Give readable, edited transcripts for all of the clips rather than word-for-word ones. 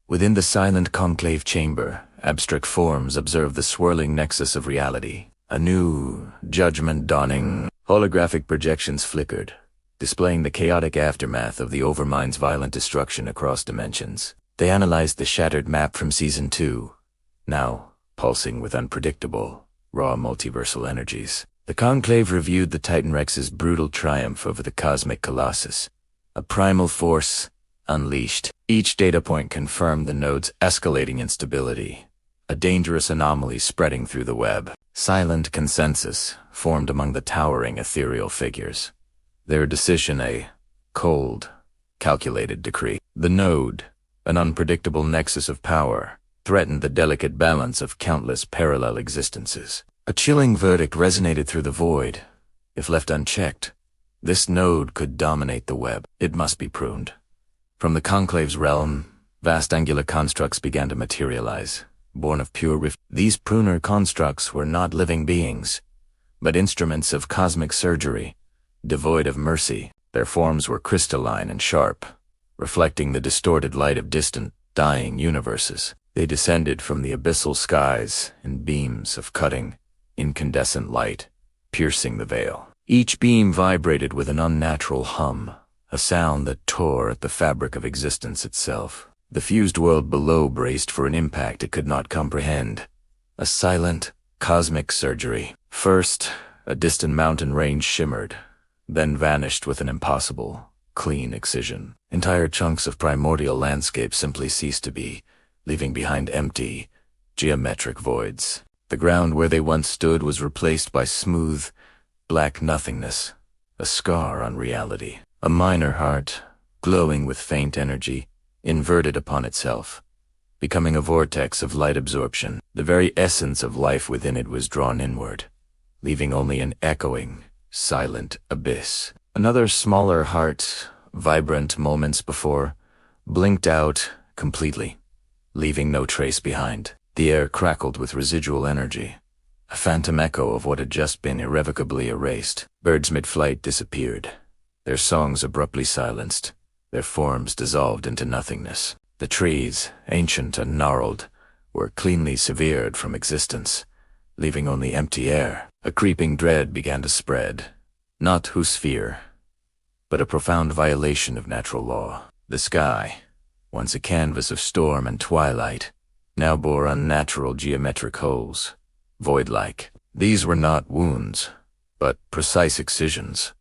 Within the silent conclave chamber, abstract forms observe the swirling nexus of reality. A new judgment dawning. Holographic projections flickered, displaying the chaotic aftermath of the Overmind's violent destruction across dimensions. They analyzed the shattered map from Season 2, now pulsing with unpredictable, raw multiversal energies. The Conclave reviewed the Titan Rex's brutal triumph over the cosmic Colossus, a primal force unleashed. Each data point confirmed the node's escalating instability, a dangerous anomaly spreading through the web. Silent consensus formed among the towering ethereal figures, their decision a cold, calculated decree. The node, an unpredictable nexus of power, threatened the delicate balance of countless parallel existences. A chilling verdict resonated through the void. If left unchecked, this node could dominate the web. It must be pruned. From the Conclave's realm, vast angular constructs began to materialize, born of pure rift. These pruner constructs were not living beings, but instruments of cosmic surgery, devoid of mercy. Their forms were crystalline and sharp, reflecting the distorted light of distant, dying universes. They descended from the abyssal skies in beams of cutting, incandescent light, piercing the veil. Each beam vibrated with an unnatural hum, a sound that tore at the fabric of existence itself. The fused world below braced for an impact it could not comprehend. A silent, cosmic surgery. First, a distant mountain range shimmered, then vanished with an impossible, clean excision. Entire chunks of primordial landscape simply ceased to be, leaving behind empty, geometric voids. The ground where they once stood was replaced by smooth, black nothingness, a scar on reality. A minor heart, glowing with faint energy, inverted upon itself, becoming a vortex of light absorption. The very essence of life within it was drawn inward, leaving only an echoing, silent abyss. Another smaller heart, vibrant moments before, blinked out completely, leaving no trace behind. The air crackled with residual energy, a phantom echo of what had just been irrevocably erased. Birds mid-flight disappeared, their songs abruptly silenced, their forms dissolved into nothingness. The trees, ancient and gnarled, were cleanly severed from existence, leaving only empty air. A creeping dread began to spread, not whose fear, but a profound violation of natural law. The sky, once a canvas of storm and twilight, now bore unnatural geometric holes, void-like. These were not wounds, but precise excisions,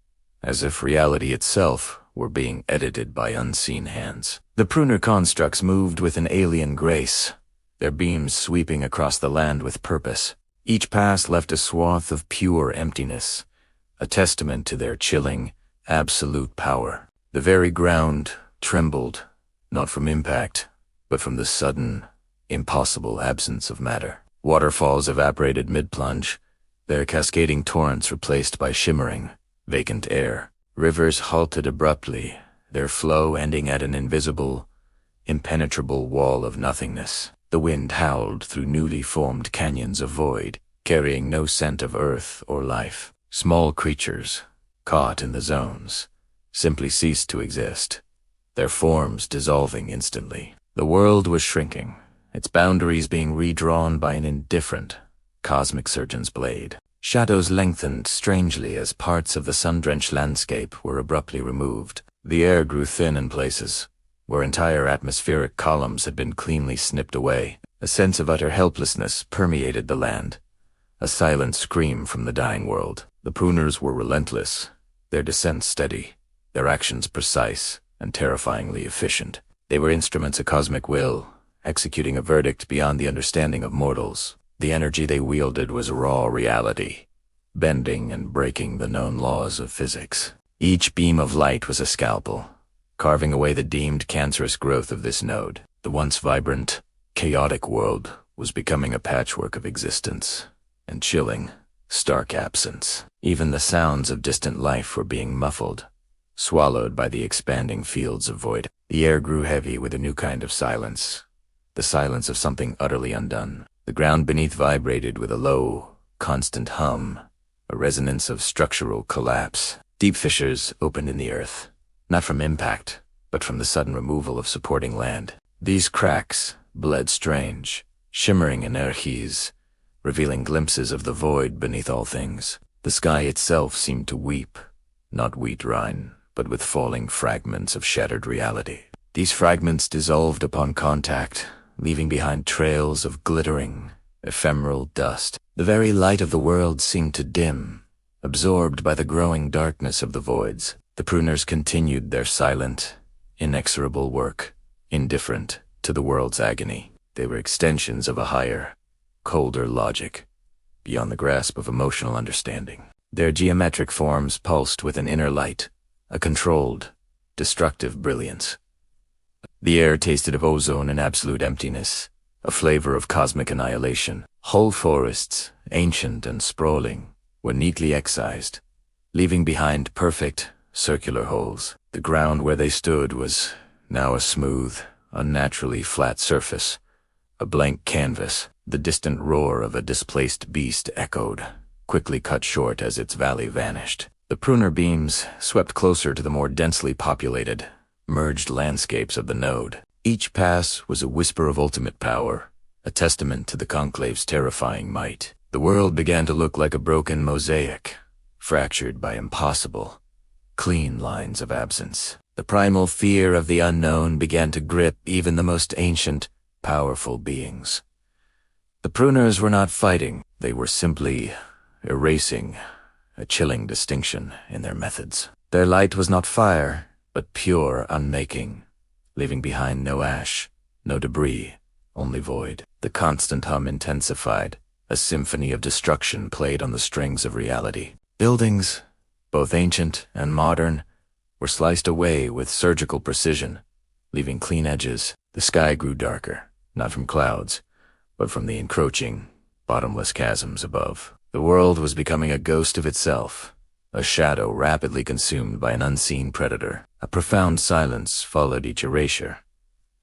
as if reality itself were being edited by unseen hands. The pruner constructs moved with an alien grace, their beams sweeping across the land with purpose. Each pass left a swath of pure emptiness, a testament to their chilling, absolute power. The very ground trembled, not from impact, but from the sudden, impossible absence of matter. Waterfalls evaporated mid-plunge, their cascading torrents replaced by shimmering, vacant air. Rivers halted abruptly, their flow ending at an invisible, impenetrable wall of nothingness. The wind howled through newly formed canyons of void, carrying no scent of earth or life. Small creatures, caught in the zones, simply ceased to exist, their forms dissolving instantly. The world was shrinking, its boundaries being redrawn by an indifferent, cosmic surgeon's blade. Shadows lengthened strangely as parts of the sun-drenched landscape were abruptly removed. The air grew thin in places, where entire atmospheric columns had been cleanly snipped away. A sense of utter helplessness permeated the land, a silent scream from the dying world. The pruners were relentless, their descent steady, their actions precise and terrifyingly efficient. They were instruments of cosmic will, executing a verdict beyond the understanding of mortals. The energy they wielded was raw reality, bending and breaking the known laws of physics. Each beam of light was a scalpel, carving away the deemed cancerous growth of this node. The once vibrant, chaotic world was becoming a patchwork of existence and chilling, stark absence. Even the sounds of distant life were being muffled, swallowed by the expanding fields of void. The air grew heavy with a new kind of silence, the silence of something utterly undone. The ground beneath vibrated with a low, constant hum, a resonance of structural collapse. Deep fissures opened in the earth, not from impact, but from the sudden removal of supporting land. These cracks bled strange, shimmering energies, revealing glimpses of the void beneath all things. The sky itself seemed to weep, not wheat rind, but with falling fragments of shattered reality. These fragments dissolved upon contact, leaving behind trails of glittering, ephemeral dust. The very light of the world seemed to dim, absorbed by the growing darkness of the voids. The pruners continued their silent, inexorable work, indifferent to the world's agony. They were extensions of a higher, colder logic, beyond the grasp of emotional understanding. Their geometric forms pulsed with an inner light, a controlled, destructive brilliance. The air tasted of ozone and absolute emptiness, a flavor of cosmic annihilation. Whole forests, ancient and sprawling, were neatly excised, leaving behind perfect, circular holes. The ground where they stood was now a smooth, unnaturally flat surface, a blank canvas. The distant roar of a displaced beast echoed, quickly cut short as its valley vanished. The pruner beams swept closer to the more densely populated, merged landscapes of the node. Each pass was a whisper of ultimate power, a testament to the Conclave's terrifying might. The world began to look like a broken mosaic, fractured by impossible, clean lines of absence. The primal fear of the unknown began to grip even the most ancient, powerful beings. The pruners were not fighting, they were simply erasing, a chilling distinction in their methods. Their light was not fire, but pure unmaking, leaving behind no ash, no debris, only void. The constant hum intensified, a symphony of destruction played on the strings of reality. Buildings, both ancient and modern, were sliced away with surgical precision, leaving clean edges. The sky grew darker, not from clouds, but from the encroaching, bottomless chasms above. The world was becoming a ghost of itself, a shadow rapidly consumed by an unseen predator. A profound silence followed each erasure,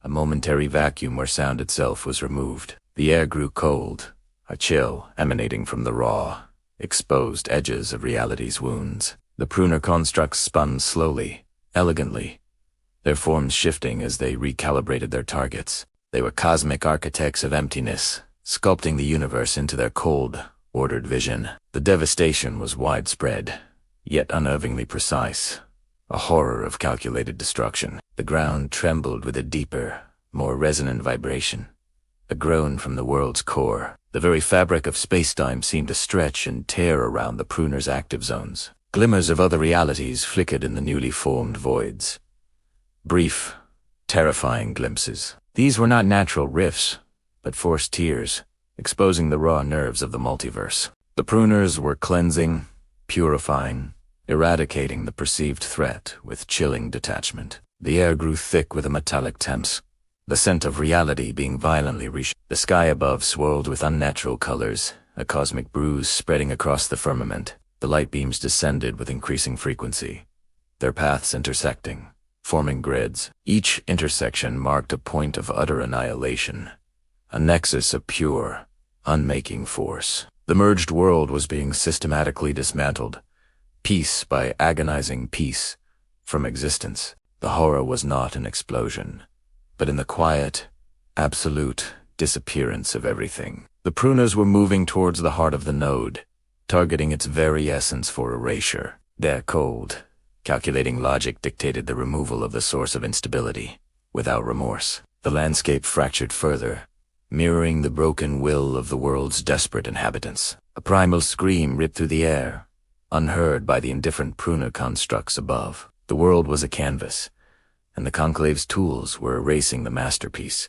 a momentary vacuum where sound itself was removed. The air grew cold, a chill emanating from the raw, exposed edges of reality's wounds. The pruner constructs spun slowly, elegantly, their forms shifting as they recalibrated their targets. They were cosmic architects of emptiness, sculpting the universe into their cold, ordered vision. The devastation was widespread, yet unnervingly precise, a horror of calculated destruction. The ground trembled with a deeper, more resonant vibration, a groan from the world's core. The very fabric of space-time seemed to stretch and tear around the pruners' active zones. Glimmers of other realities flickered in the newly formed voids. Brief, terrifying glimpses. These were not natural rifts, but forced tears, exposing the raw nerves of the multiverse. The pruners were cleansing, purifying, eradicating the perceived threat with chilling detachment. The air grew thick with a metallic temps, the scent of reality being violently reshaped. The sky above swirled with unnatural colors, a cosmic bruise spreading across the firmament. The light beams descended with increasing frequency, their paths intersecting, forming grids. Each intersection marked a point of utter annihilation, a nexus of pure, unmaking force. The merged world was being systematically dismantled, piece by agonizing piece, from existence. The horror was not an explosion, but in the quiet, absolute disappearance of everything. The pruners were moving towards the heart of the node, targeting its very essence for erasure. Their cold, calculating logic dictated the removal of the source of instability, without remorse. The landscape fractured further, mirroring the broken will of the world's desperate inhabitants. A primal scream ripped through the air, unheard by the indifferent pruner constructs above. The world was a canvas, and the Conclave's tools were erasing the masterpiece,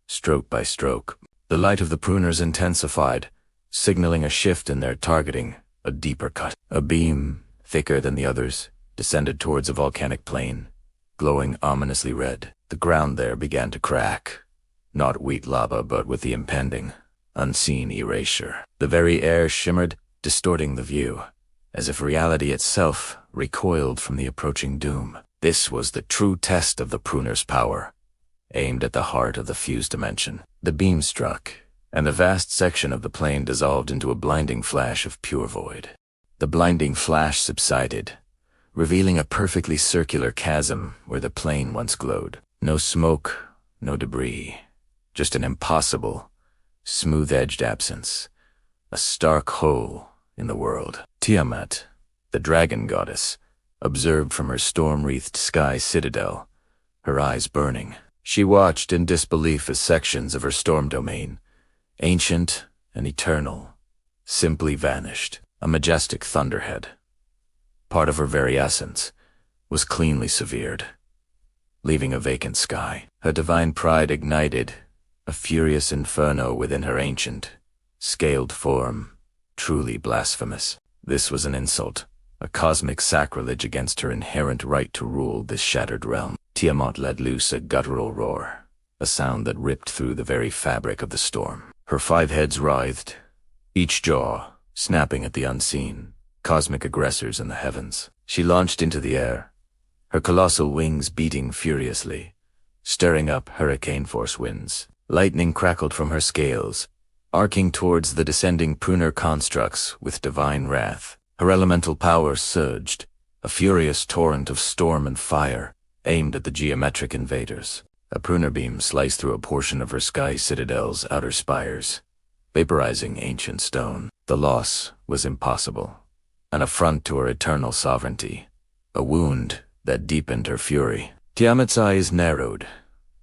stroke by stroke. The light of the pruners intensified, signaling a shift in their targeting, a deeper cut. A beam, thicker than the others, descended towards a volcanic plain, glowing ominously red. The ground there began to crack, not wheat lava but with the impending, unseen erasure. The very air shimmered, distorting the view, as if reality itself recoiled from the approaching doom. This was the true test of the pruner's power, aimed at the heart of the fused dimension. The beam struck, and the vast section of the plane dissolved into a blinding flash of pure void. The blinding flash subsided, revealing a perfectly circular chasm where the plane once glowed. No smoke, no debris, just an impossible, smooth-edged absence, a stark hole in the world. Tiamat, the dragon goddess, observed from her storm-wreathed sky citadel, her eyes burning. She watched in disbelief as sections of her storm domain, ancient and eternal, simply vanished. A majestic thunderhead, part of her very essence, was cleanly severed, leaving a vacant sky. Her divine pride ignited, a furious inferno within her ancient, scaled form, truly blasphemous. This was an insult, a cosmic sacrilege against her inherent right to rule this shattered realm. Tiamat let loose a guttural roar, a sound that ripped through the very fabric of the storm. Her 5 heads writhed, each jaw snapping at the unseen, cosmic aggressors in the heavens. She launched into the air, her colossal wings beating furiously, stirring up hurricane-force winds. Lightning crackled from her scales, arcing towards the descending pruner constructs with divine wrath. Her elemental power surged, a furious torrent of storm and fire, aimed at the geometric invaders. A pruner beam sliced through a portion of her sky citadel's outer spires, vaporizing ancient stone. The loss was impossible, an affront to her eternal sovereignty, a wound that deepened her fury. Tiamat's eyes narrowed,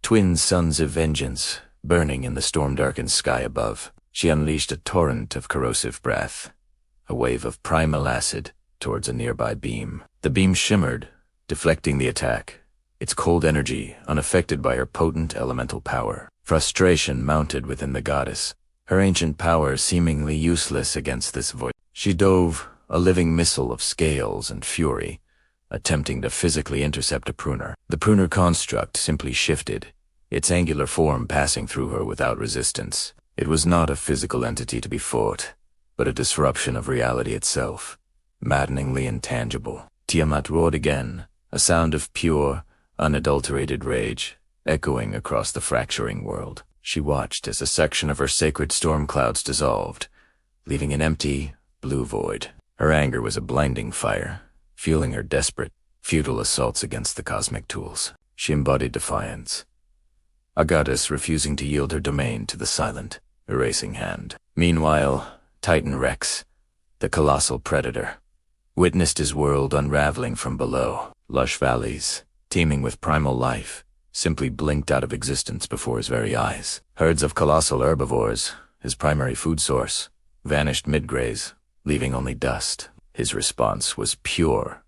twin suns of vengeance burning in the storm-darkened sky above. She unleashed a torrent of corrosive breath, a wave of primal acid towards a nearby beam. The beam shimmered, deflecting the attack, its cold energy unaffected by her potent elemental power. Frustration mounted within the goddess, her ancient power seemingly useless against this void. She dove, a living missile of scales and fury, attempting to physically intercept a pruner. The pruner construct simply shifted, its angular form passing through her without resistance. It was not a physical entity to be fought, but a disruption of reality itself, maddeningly intangible. Tiamat roared again, a sound of pure, unadulterated rage, echoing across the fracturing world. She watched as a section of her sacred storm clouds dissolved, leaving an empty, blue void. Her anger was a blinding fire, fueling her desperate, futile assaults against the cosmic tools. She embodied defiance, a goddess refusing to yield her domain to the silent, erasing hand. Meanwhile, Titan Rex, the colossal predator, witnessed his world unraveling from below. Lush valleys, teeming with primal life, simply blinked out of existence before his very eyes. Herds of colossal herbivores, his primary food source, vanished mid-graze, leaving only dust. His response was pure,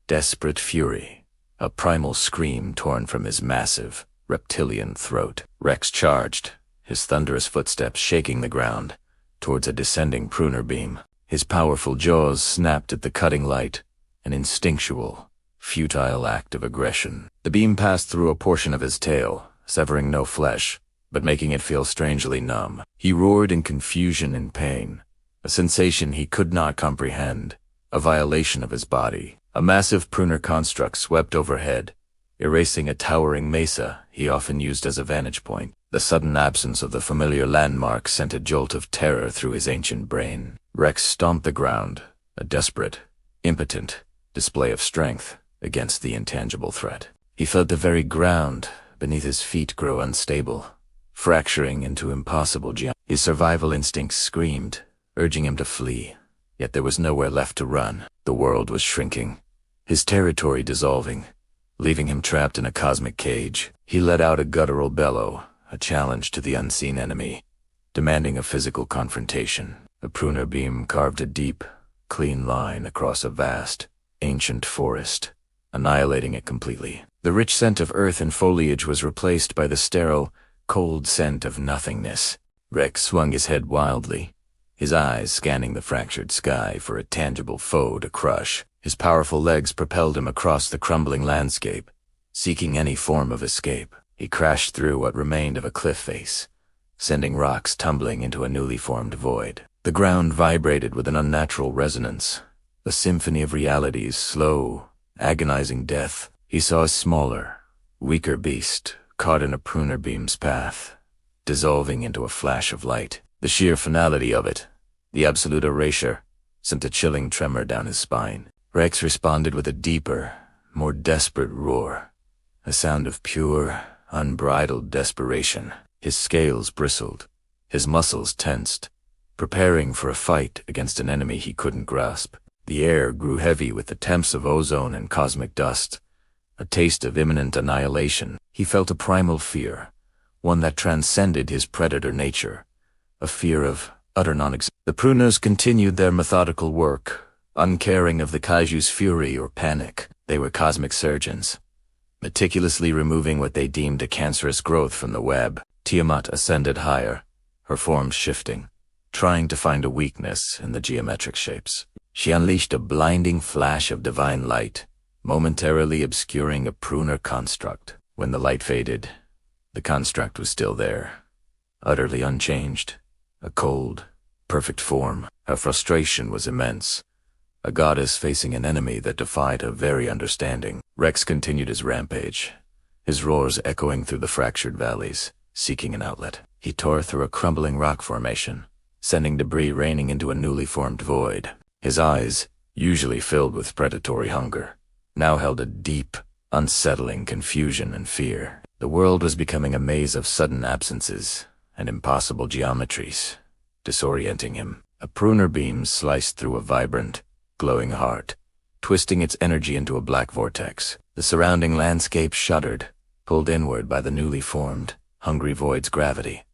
desperate fury, a primal scream torn from his massive, reptilian throat. Rex charged, his thunderous footsteps shaking the ground, towards a descending pruner beam. His powerful jaws snapped at the cutting light, an instinctual, futile act of aggression. The beam passed through a portion of his tail, severing no flesh, but making it feel strangely numb. He roared in confusion and pain, a sensation he could not comprehend, a violation of his body. A massive pruner construct swept overhead, erasing a towering mesa he often used as a vantage point. The sudden absence of the familiar landmark sent a jolt of terror through his ancient brain. Rex stomped the ground, a desperate, impotent display of strength against the intangible threat. He felt the very ground beneath his feet grow unstable, fracturing into impossible geometry. His survival instincts screamed, urging him to flee, yet there was nowhere left to run. The world was shrinking, his territory dissolving, leaving him trapped in a cosmic cage. He let out a guttural bellow, a challenge to the unseen enemy, demanding a physical confrontation. The pruner beam carved a deep, clean line across a vast, ancient forest, annihilating it completely. The rich scent of earth and foliage was replaced by the sterile, cold scent of nothingness. Rex swung his head wildly, his eyes scanning the fractured sky for a tangible foe to crush. His powerful legs propelled him across the crumbling landscape, seeking any form of escape. He crashed through what remained of a cliff face, sending rocks tumbling into a newly formed void. The ground vibrated with an unnatural resonance, a symphony of reality's slow, agonizing death. He saw a smaller, weaker beast caught in a pruner beam's path, dissolving into a flash of light. The sheer finality of it, the absolute erasure, sent a chilling tremor down his spine. Rex responded with a deeper, more desperate roar, a sound of pure, unbridled desperation. His scales bristled, his muscles tensed, preparing for a fight against an enemy he couldn't grasp. The air grew heavy with the temps of ozone and cosmic dust, a taste of imminent annihilation. He felt a primal fear, one that transcended his predator nature, a fear of utter non-existence. The pruners continued their methodical work, uncaring of the kaiju's fury or panic. They were cosmic surgeons, meticulously removing what they deemed a cancerous growth from the web. Tiamat ascended higher, her form shifting, trying to find a weakness in the geometric shapes. She unleashed a blinding flash of divine light, momentarily obscuring a pruner construct. When the light faded, the construct was still there, utterly unchanged, a cold, perfect form. Her frustration was immense, a goddess facing an enemy that defied her very understanding. Rex continued his rampage, his roars echoing through the fractured valleys, seeking an outlet. He tore through a crumbling rock formation, sending debris raining into a newly formed void. His eyes, usually filled with predatory hunger, now held a deep, unsettling confusion and fear. The world was becoming a maze of sudden absences and impossible geometries, disorienting him. A pruner beam sliced through a vibrant, glowing heart, twisting its energy into a black vortex. The surrounding landscape shuddered, pulled inward by the newly formed, hungry void's gravity.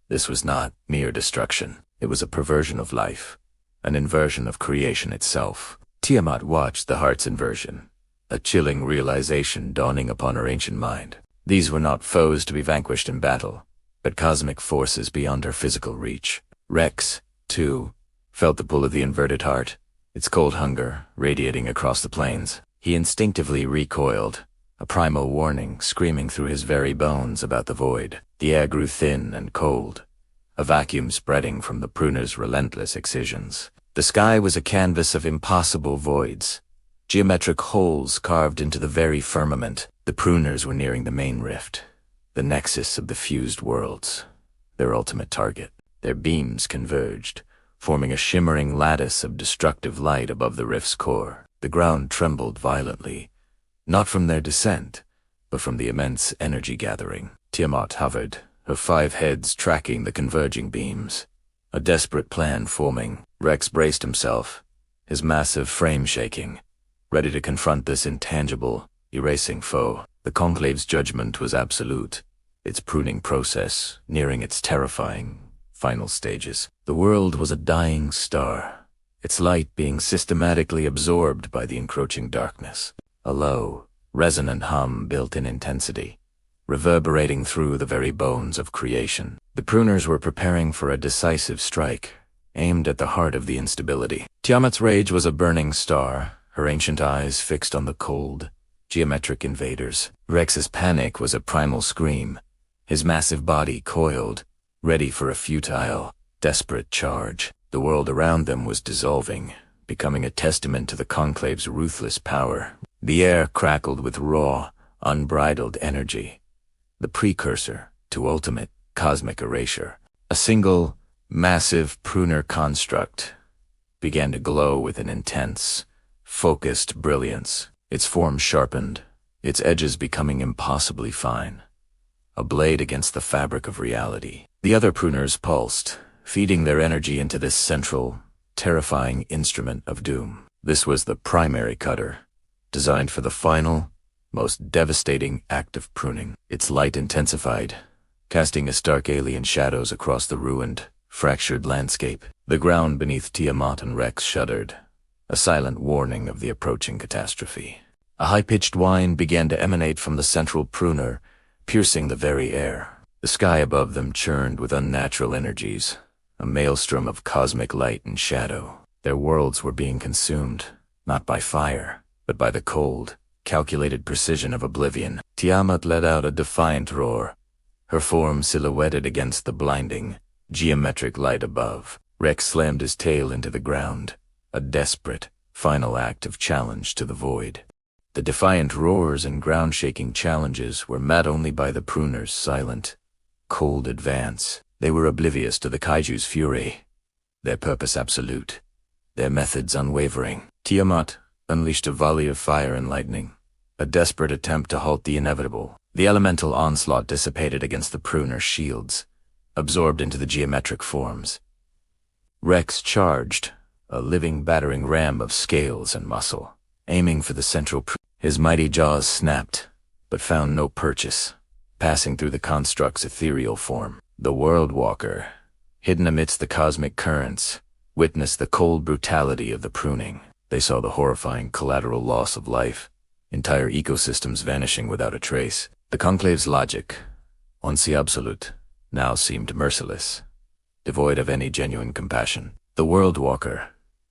This was not mere destruction. It was a perversion of life, an inversion of creation itself. Tiamat watched the heart's inversion, a chilling realization dawning upon her ancient mind. These were not foes to be vanquished in battle, but cosmic forces beyond her physical reach. Rex, too, felt the pull of the inverted heart, its cold hunger radiating across the plains. He instinctively recoiled, a primal warning screaming through his very bones about the void. The air grew thin and cold, a vacuum spreading from the pruner's relentless excisions. The sky was a canvas of impossible voids, geometric holes carved into the very firmament. The pruners were nearing the main rift, the nexus of the fused worlds, their ultimate target. Their beams converged, forming a shimmering lattice of destructive light above the rift's core. The ground trembled violently, not from their descent, but from the immense energy gathering. Tiamat hovered, her 5 heads tracking the converging beams, a desperate plan forming. Rex braced himself, his massive frame shaking, ready to confront this intangible, erasing foe. The Conclave's judgment was absolute, its pruning process nearing its terrifying, final stages. The world was a dying star, its light being systematically absorbed by the encroaching darkness. A low, resonant hum built in intensity, reverberating through the very bones of creation. The pruners were preparing for a decisive strike, aimed at the heart of the instability. Tiamat's rage was a burning star, her ancient eyes fixed on the cold, geometric invaders. Rex's panic was a primal scream, his massive body coiled, ready for a futile, desperate charge. The world around them was dissolving, becoming a testament to the Conclave's ruthless power. The air crackled with raw, unbridled energy, the precursor to ultimate cosmic erasure. A single, massive pruner construct began to glow with an intense, focused brilliance, its form sharpened, its edges becoming impossibly fine, a blade against the fabric of reality. The other pruners pulsed, feeding their energy into this central, terrifying instrument of doom. This was the primary cutter, designed for the final, most devastating act of pruning. Its light intensified, casting a stark alien shadows across the ruined, fractured landscape. The ground beneath Tiamat and Rex shuddered, a silent warning of the approaching catastrophe. A high-pitched whine began to emanate from the central pruner, piercing the very air. The sky above them churned with unnatural energies, a maelstrom of cosmic light and shadow. Their worlds were being consumed, not by fire, but by the cold, calculated precision of oblivion. Tiamat let out a defiant roar, her form silhouetted against the blinding, geometric light above. Rex slammed his tail into the ground, a desperate, final act of challenge to the void. The defiant roars and ground-shaking challenges were met only by the pruners' silent, cold advance. They were oblivious to the kaiju's fury, their purpose absolute, their methods unwavering. Tiamat unleashed a volley of fire and lightning, a desperate attempt to halt the inevitable. The elemental onslaught dissipated against the Pruners' shields, absorbed into the geometric forms. Rex charged, a living battering ram of scales and muscle, aiming for the central His mighty jaws snapped, but found no purchase, passing through the construct's ethereal form. The World Walker, hidden amidst the cosmic currents, witnessed the cold brutality of the pruning. They saw the horrifying collateral loss of life, entire ecosystems vanishing without a trace. The Conclave's logic, once absolute, now seemed merciless, devoid of any genuine compassion. The World Walker,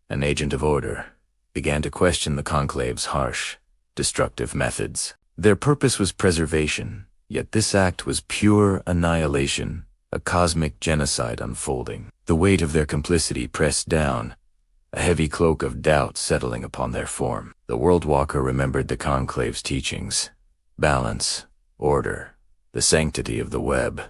an agent of order, began to question the Conclave's harsh, destructive methods. Their purpose was preservation, yet this act was pure annihilation, a cosmic genocide unfolding. The weight of their complicity pressed down, a heavy cloak of doubt settling upon their form. The World Walker remembered the Conclave's teachings: balance, order, the sanctity of the web.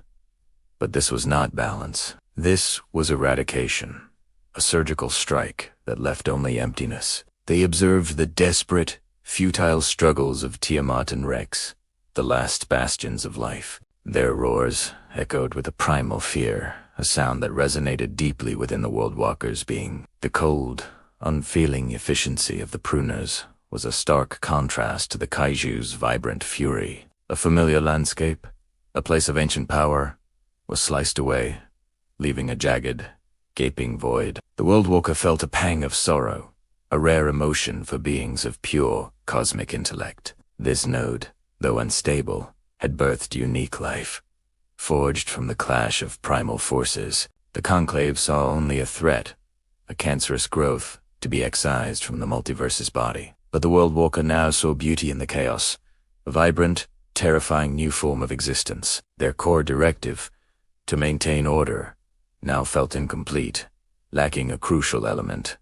But this was not balance. This was eradication, a surgical strike that left only emptiness. They observed the desperate, futile struggles of Tiamat and Rex, the last bastions of life. Their roars echoed with a primal fear, a sound that resonated deeply within the World Walker's being. The cold, unfeeling efficiency of the Pruners was a stark contrast to the Kaiju's vibrant fury. A familiar landscape, a place of ancient power, was sliced away, leaving a jagged, gaping void. The World Walker felt a pang of sorrow, a rare emotion for beings of pure, cosmic intellect. This node, though unstable, had birthed unique life. Forged from the clash of primal forces, the Conclave saw only a threat, a cancerous growth to be excised from the Multiverse's body. But the World Walker now saw beauty in the chaos, a vibrant, terrifying new form of existence. Their core directive, to maintain order, now felt incomplete, lacking a crucial element.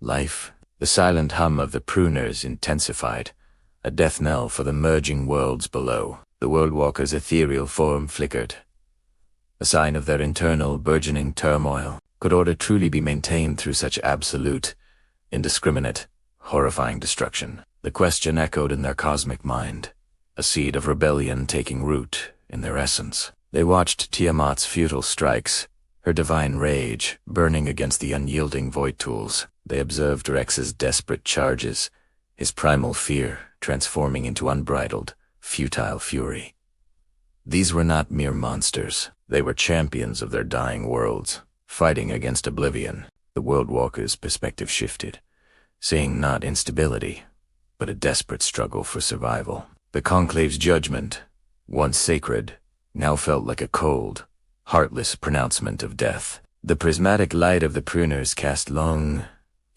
Life. The silent hum of the Pruners intensified, a death knell for the merging worlds below. The World Walker's ethereal form flickered, a sign of their internal, burgeoning turmoil. Could order truly be maintained through such absolute, indiscriminate, horrifying destruction? The question echoed in their cosmic mind, a seed of rebellion taking root in their essence. They watched Tiamat's futile strikes, her divine rage burning against the unyielding void tools. They observed Rex's desperate charges, his primal fear transforming into unbridled, futile fury. These were not mere monsters. They were champions of their dying worlds, fighting against oblivion. The World Walker's perspective shifted, seeing not instability, but a desperate struggle for survival. The Conclave's judgment, once sacred, now felt like a cold, heartless pronouncement of death. The prismatic light of the Pruners cast long,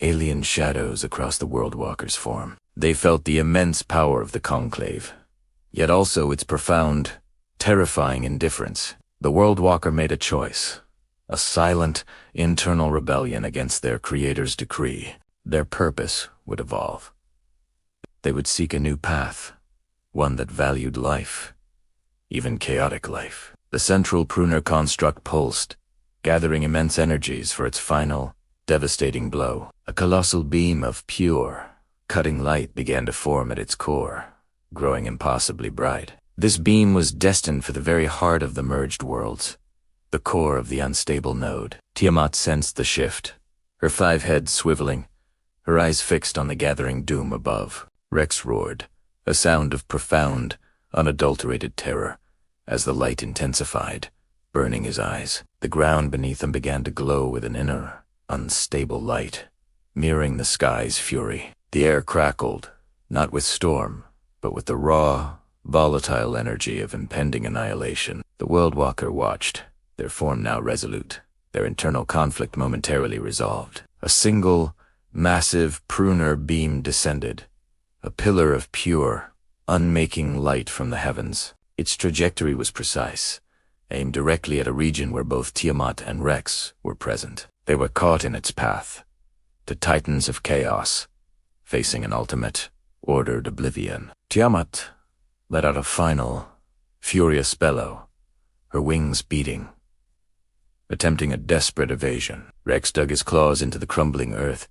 alien shadows across the World Walker's form. They felt the immense power of the Conclave, yet also its profound, terrifying indifference. The World Walker made a choice, a silent, internal rebellion against their creator's decree. Their purpose would evolve. They would seek a new path, one that valued life, even chaotic life. The central Pruner construct pulsed, gathering immense energies for its final, devastating blow. A colossal beam of pure, cutting light began to form at its core, growing impossibly bright. This beam was destined for the very heart of the merged worlds, the core of the unstable node. Tiamat sensed the shift, her 5 heads swiveling, her eyes fixed on the gathering doom above. Rex roared, a sound of profound, unadulterated terror, as the light intensified, burning his eyes. The ground beneath them began to glow with an inner, unstable light, mirroring the sky's fury. The air crackled, not with storm, but with the raw, volatile energy of impending annihilation. The World Walker watched, their form now resolute, their internal conflict momentarily resolved. A single, massive Pruner beam descended, a pillar of pure, unmaking light from the heavens. Its trajectory was precise, aimed directly at a region where both Tiamat and Rex were present. They were caught in its path, the Titans of Chaos, facing an ultimate, ordered oblivion. Tiamat let out a final, furious bellow, her wings beating, attempting a desperate evasion. Rex dug his claws into the crumbling earth,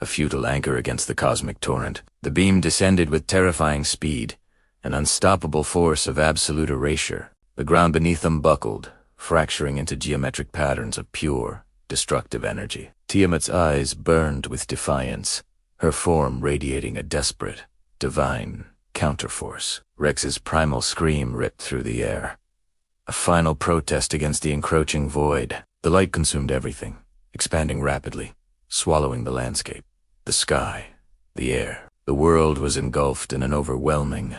a futile anchor against the cosmic torrent. The beam descended with terrifying speed, an unstoppable force of absolute erasure. The ground beneath them buckled, fracturing into geometric patterns of pure, destructive energy. Tiamat's eyes burned with defiance, her form radiating a desperate, divine counterforce. Rex's primal scream ripped through the air, a final protest against the encroaching void. The light consumed everything, expanding rapidly, swallowing the landscape, the sky, the air. The world was engulfed in an overwhelming,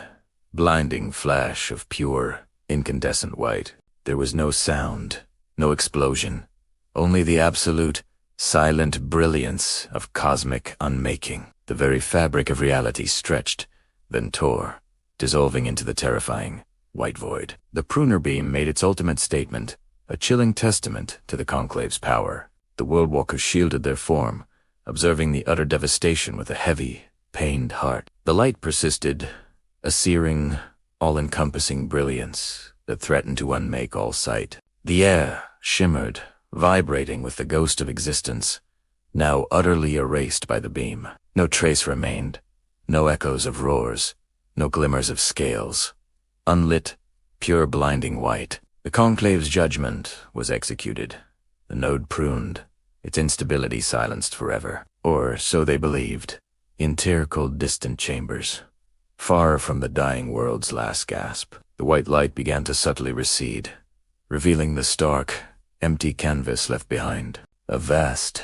blinding flash of pure, incandescent white. There was no sound, no explosion, only the absolute, silent brilliance of cosmic unmaking. The very fabric of reality stretched, then tore, dissolving into the terrifying white void. The Pruner beam made its ultimate statement, a chilling testament to the Conclave's power. The Worldwalkers shielded their form, observing the utter devastation with a heavy, pained heart. The light persisted, a searing, all-encompassing brilliance that threatened to unmake all sight. The air shimmered, vibrating with the ghost of existence, now utterly erased by the beam. No trace remained, no echoes of roars, no glimmers of scales. Unlit, pure blinding white. The Conclave's judgment was executed, the node pruned, its instability silenced forever. Or so they believed, in tear-cold distant chambers, far from the dying world's last gasp. The white light began to subtly recede, revealing the stark, empty canvas left behind. A vast,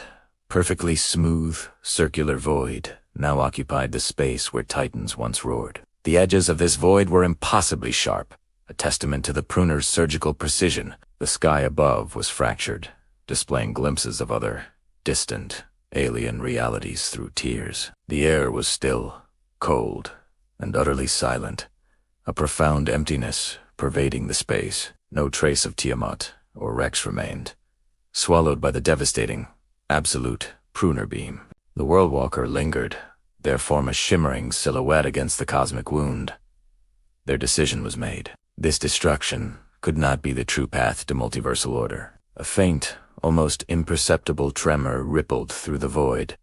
perfectly smooth, circular void now occupied the space where Titans once roared. The edges of this void were impossibly sharp, a testament to the Pruners' surgical precision. The sky above was fractured, displaying glimpses of other, distant, alien realities through tears. The air was still, cold, and utterly silent, a profound emptiness pervading the space. No trace of Tiamat or Rex remained, swallowed by the devastating, absolute Pruner beam. The Worldwalker lingered, their form a shimmering silhouette against the cosmic wound. Their decision was made. This destruction could not be the true path to multiversal order. A faint, almost imperceptible tremor rippled through the void,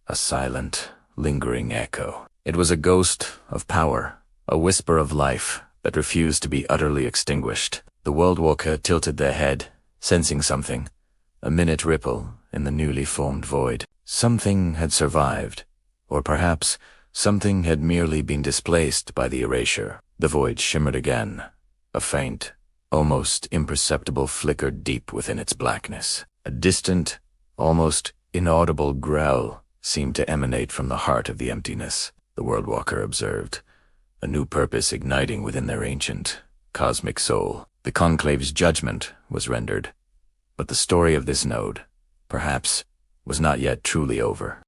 a silent, lingering echo. It was a ghost of power, a whisper of life that refused to be utterly extinguished. The Worldwalker tilted their head, sensing something, a minute ripple in the newly formed void. Something had survived, or perhaps something had merely been displaced by the erasure. The void shimmered again, a faint, almost imperceptible flicker deep within its blackness. A distant, almost inaudible growl seemed to emanate from the heart of the emptiness. The Worldwalker observed, a new purpose igniting within their ancient, cosmic soul. The Conclave's judgment was rendered, but the story of this node, perhaps, was not yet truly over.